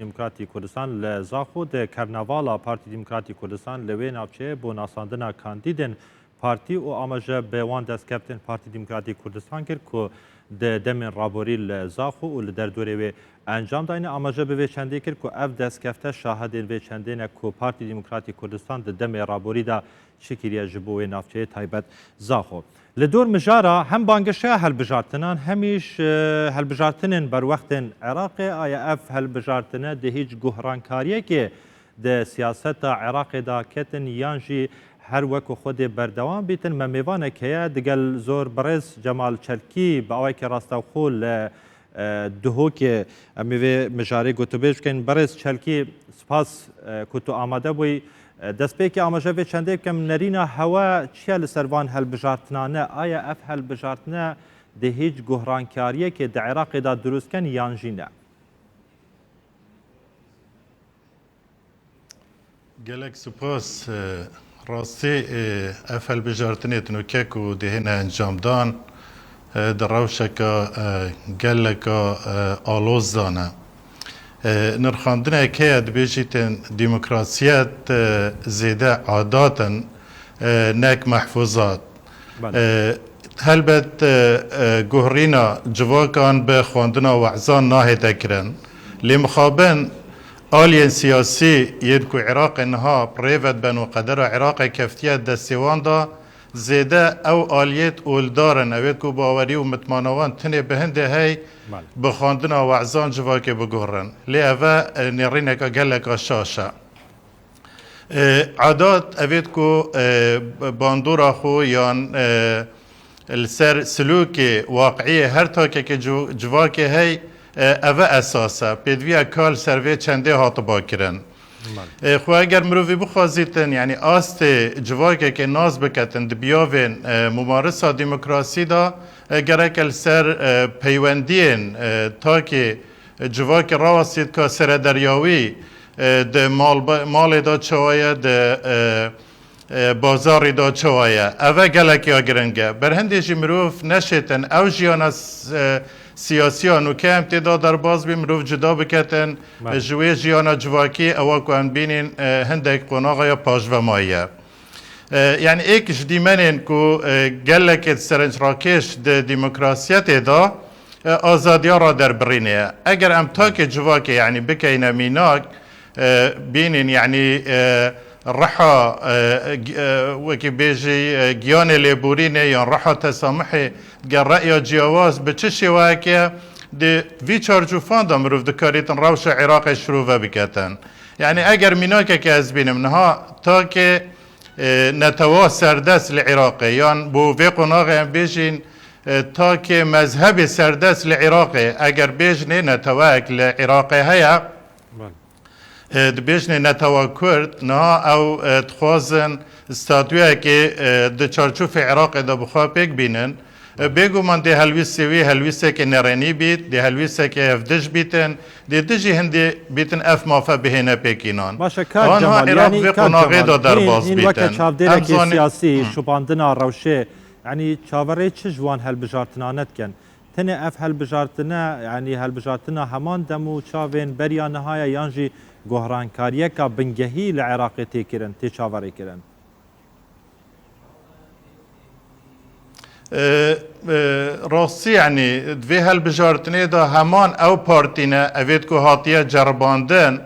دموکراتی کوردستان لزاخو د کرناوالا پارتی دموکراتی کوردستان لوی ناوچه بو ناساندنا کاندیدن پارتی و آماجه به وان دست کپتن پارتی دموکراتی کوردستان کرد که د دمن رابوری لزاخو و لدر دوره و انجام داینه آماجه به چنده کرد که اف دست کفته شاهدین و چنده نه که پارتی دموکراتی کوردستان د دم رابوری دا شکریه جبوه ناوچه تایبت زاخو لدور مجارا هم بانگشه هلبجارتنان همیش هلبجارتنن بر وقت عراق آیا اف هلبجارتنه ده هیچ گهرانکاریه که ده سیاست عراق دا کتن یانجی هر وکو خود بردوام بیتن ممیوانه که دگل زور برز جمال چلکی با اوی که راستاو خول دهو که امیوه مجاری گوتوبیش کن برز چلکی سپاس کتو آماده بوی دست پیکی آماجه به چنده کم نرینا هوا چیه لسروان هلبجارتنانه آیا اف هلبجارتنه ده هیچ گهرانکاریه که ده عراق دا دروست کن یانجی نه گلک سپاس راستی اف هلبجارتنه تنوکه که ده هنه انجام دان در روشکا گلکا آلوز دانه نرخاندنه که دبیجیتن دموکراسیت زیده عاداتن نک محفوظات هلبت گهرینا جواکان به خواندنا وعزان ناهی تکرن لمخابن آلین سیاسی یدکو عراق انها پریوت بنو قدر عراق کفتیت دستیوان دا زیده او آلیت اولدارن اوید کو باوری و متمانوان تنه بهنده هی بخواندن و وعزان جواکه بگورن لی اوه نرینکا گلکا شاشه عادات اوید کو باندورا خو یان السر سلوک واقعی هر تاکه که جواکه هی اوه اساسه پیدویا کال سروی چنده هاتو باکرن خو اگر مروی بخوازیتن یعنی آست جواکه که ناز بکتن دبیاوین ممارسه دموکراسی دا گرک السر پیوندین تا که جواک راوستید که سر دریاوی ده مال دا چوایه ده بازاری دا چوایه اوه گلکی آگرنگه برهنده جی مروف نشیتن او جیان سیاسیان و که امتداد در باز بیم روف جدا بکتن جوی جیانا جواکی اوا که بینین هندک قناغ یا پاش و مایه یعنی ایکش دیمنین که گلک سرنج راکش ده دموکراسیت دا آزادیا را در برینه اگر امتاک جواکی یعنی بکین میناک بینین یعنی رحا وكي بيجي جيان ليبوريني يعني رحا تسامحي قال رأي جياواز بتشي واكيا دي في تشارجو فاندم روف دكاريتن روشة عراقي شروفا بكاتن يعني اگر ميناكا كازبين منها تاكي نتوا سردس العراقي يعني بو في قناغي بيجين تاكي مذهبي سردس العراقي اگر بيجني نتواك العراقي هيا دبیشن نتوا کرد نه او تخوازن استاتویه که د چارچوف عراق دا بخوا پیک بینن بگو من ده هلویسه وی هلویسه که نرانی بیت ده هلویسه که افدش بیتن ده دجی هندی بیتن اف مافا بهینه پیکینان باشه کار جمال یعنی کار جمال این وقت چاودره که سیاسی شباندنا روشه يعني چاوره چه جوان هلبجارتنانت کن تنه اف هلبجارتنا يعني هلبجارتنا همان دمو چاوین بریا نهایا یانجی گهرانکاریه که بنگهی لعراق تیکرن تی چاوره کرن راستی یعنی دوی هلبجارتنه دا همان او پارتینه اوید که هاتیه جرباندن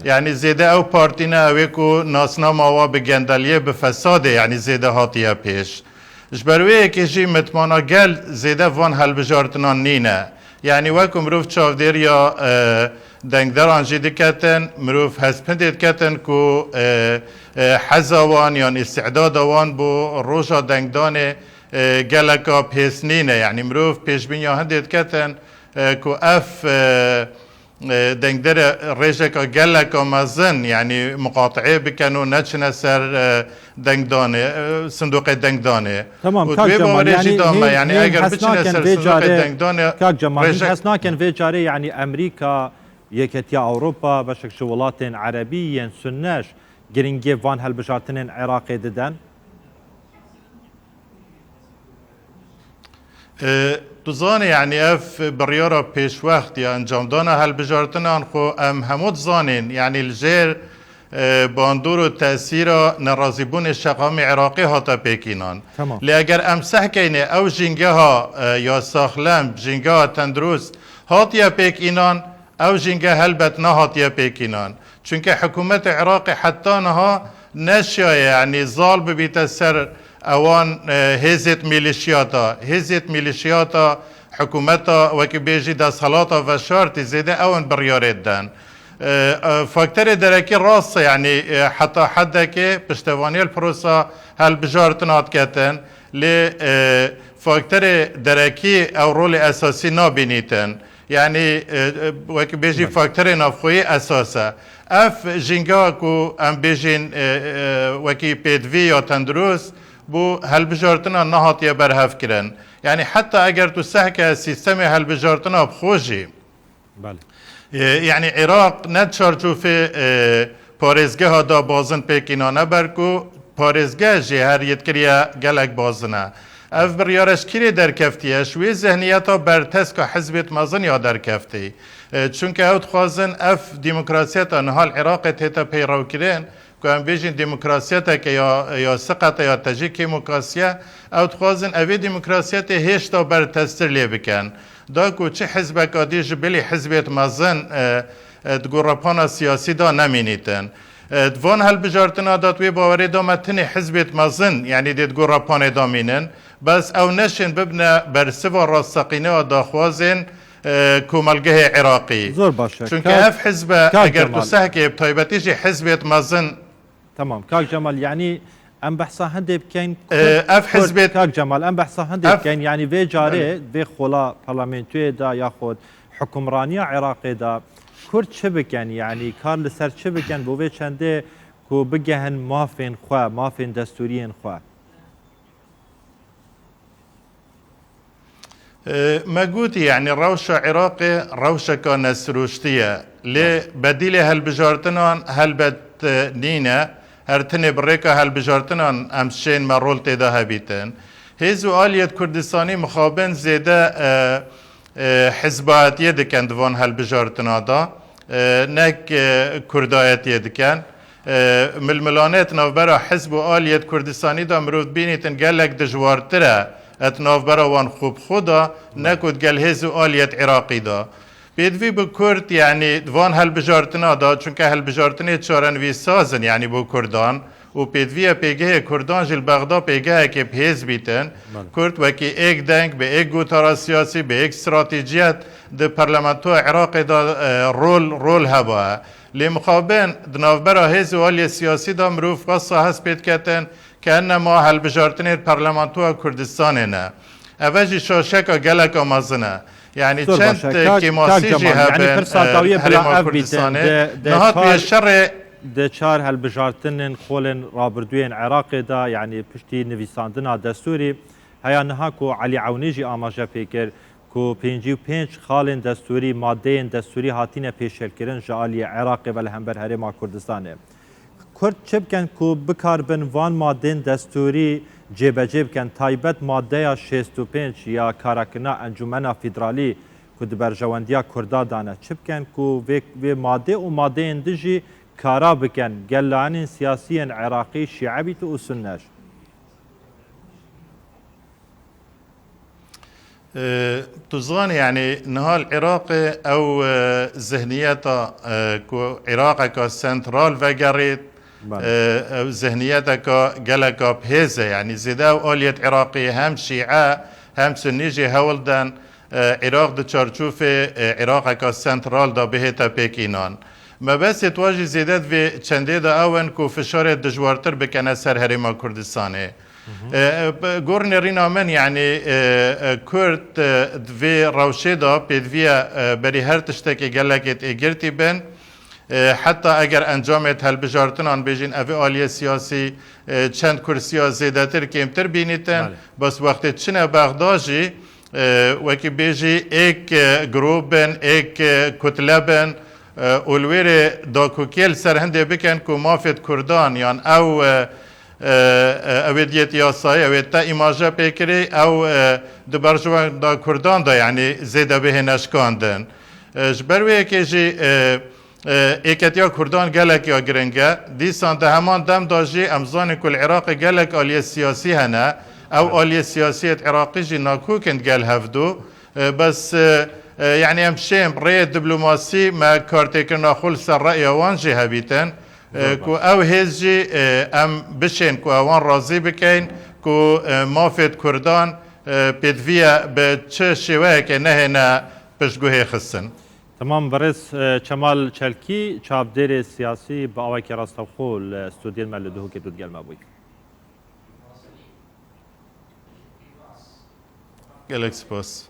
یعنی زیده او پارتینه اوید که ناسنا ماوا بگندلیه بفساده یعنی زیده هاتیه پیش جبرویه که جی متمانا گل زیده وان هلبجارتنان نینه یعنی وکم روف چاودیر یا دنگداران جی دکتن مروف هسپندید کتن که حزوان یا استعداد وان بو روژا دنگدان گلکا پیسنینه یعنی مروف پیشبین یا هندید کتن که اف دنگدار ریجکا گلکا مزن یعنی مقاطعه بکنو نچنه سر دنگدانه صندوق دنگدانه تمام کاک جمال یعنی اگر بچنه سر صندوق دنگدانه کاک جمال هسناکن وی جاره یعنی امریکا یکتیا اوروپا بشک شولات عربی سنش گرینگی وان هلبجارتنین عراق ددن تزاني يعني اف بريارة پیش وقت یا انجام دانا هلبجارتنان خو ام همود زانين يعني الجير باندور و تأثیر نرازیبون شقام عراقی هاتا پیکینان تمام. لی اگر امسح کینه او جنگه ها یا ساخلم جنگه ها تندروست هاتیا پیکینان او جنگه هلبت نه هاتیا پیکینان چونکه حکومت عراقی حتی نها نشیا يعني ظال ببیت سر اوان هزت میلیشیاتا حکومتا وکی بیجی دا صلاتا و شارتی زیده اون بریارت دن فاکتور درکی راست يعني حتى حدك پشتوانی البروسا هل بجارتنات کتن لی فاکتور درکی او رول اساسی نابینیتن يعني وكي بيجي فاكتور نافخوي اساسا اف جينجا كو ام بيجين وكي بيدفي يا تندروس بو هالبجارتنا نهات يا برهف كرن يعني حتى اگر تو سحك سيستم هالبجارتنا بخوجي بله يعني عراق نتشارجو في پارێزگەها دا بازن پێکینانە بەرکو پارێزگە جێ هەر یەتکریە gelek bazine. Ev biryarش kirê derkeftiye ji wê zehniyeta berteska hizbê mezin ya derkeftî. Çünkü ew dixwazin ev demokrasiyeta nihal Iraqê tête peyrewkirin ku em bêjin demokrasiyeteke ya siqete ya tejî demokrasiye ew dixwazin evê demokrasiyetê hêşta bertestir lê bikin. Da ku çi hizbeka dî ji bilî hizbê mezin di gorapana siyasî da nemînîtin. Van helbijartina da wê bawerê da me tinê hizbê mezin yani dê gorapanê da mînin bes ew neşin bibne bersiva rastseqîneya daxwazên komelgehê Iraqî. Zor başa. Çünkü ev hizbe eger tu sehkê taybetî jî hizbê mezin Tamam Kak Cemal yani em behsa hindê bikin ev hizbê Kak Cemal em behsa hindê bikin yani vê carê vê xola parlamentoyê da yaxud hukmraniya Iraqê da Kurd çi bikin yani kar li ser çi bikin bo vê çendê ku bigehin mafên xwe mafên desturiyên xwe. ما قوتي يعني روشة عراقي روشة كان سروشتية لي بديل هالبجارتنان هالبت نينا هرتني بريكا هالبجارتنان امشين مرول تيدا هبيتن هيزو آلية كردستاني مخابن زيادة حزبات يدكن دوان هالبجارتنا دا نك كردايت يدكن ململانات نوبرا حزب آلية كردستاني دا مروف بينيتن قالك دجوارتره اتناف براوان خوب خدا نکود گل هزو آلیت عراقی دا بیدوی بو کرد يعني دوان هالبجارتنا دا چونکه هالبجارتنی چارن وی سازن يعني بو کردان و بیدوی پیگه کردان جل بغدا پیگه که بهز بیتن کرد وکی ایک دنگ به ایک گوتارا سیاسی به ایک استراتیجیت ده پرلمانتو عراقی دا رول هبا لمقابل دناف برا هزو آلی سیاسی دا مروف قصة هست بید کتن كأنما هالبجارتني البرلمانتوها كردستاننا أفاجي شاشكا جلكا مازنا يعني چند كيماسيجي هبن هرما كردستاني نهات بيشر ده چار هالبجارتنن خولن رابردوين عراقي دا يعني پشتی نویساندنا دستوری هيا نهاكو علي عونيجي آماجه پیکر کو 55 خالن دستوری مادهن دستوری هاتینه پیشل کرن جالی عراقی و لهمبر هرما کردستانه کرد چه بکن که بکار بن وان مادین دستوری جبه بکن تایبت ماده 65 یا کارکنا انجمن فدرالی که برجواندیا کردا دانه چه بکن که و ماده و ماده اندجی کارا بکن گلان سیاسی عراقی شیعبی تو سنش تزغان يعني نهال العراق او ذهنيتها عراق سنترال وقريت ذهنيتك قالك بهزه يعني زيدا وآلية عراقي هم شيعة هم سنيجي هولدن عراق دو چارچوف عراق سنترال دا بهتا بيكينان ما بس تواجه زيادات في چنده دا اون كو فشار دجوارتر بكنا سر هرما كردستاني گورنرین من يعني كرد في روشه دا بيدويا بري هر تشتكي قالكت اجرتي بن حتى اگر انجامت هالبجارتنان بيجين اوي آلية سياسي چند كرسيا زيادتر كيمتر بينيتن بس وقت چنه بغداجي وكي بيجي ايك گروبن ايك كتلبن اولوير دا كوكيل سرهنده بكن كو مافت كردان يعني او اوید یت یاسای اوید تا ایماجه پیکری او دبرجوان دا کردان دا یعنی زیده به نشکاندن جبروی که جی ایکتیا کردان گلک یا گرنگه دیسان ده همان دم داجی امزان کل عراق گلک آلیه سیاسی هنه او آلیه سیاسیت عراقی جی ناکوکند گل هفدو بس يعني ام شيم ري دبلوماسي ما كارتيكنا خلص الرأي وان جي هبيتن كو او هزجي ام بشين كو اوان راضي بكين كو مافد كردان بيدفيا بچه شوه که نهنا پشگوه خسن تمام برس چمال چلکی چابدیر سیاسی با آوای که راستوخو استودیل ملدهو که دود گلمه بوی گلک سپاس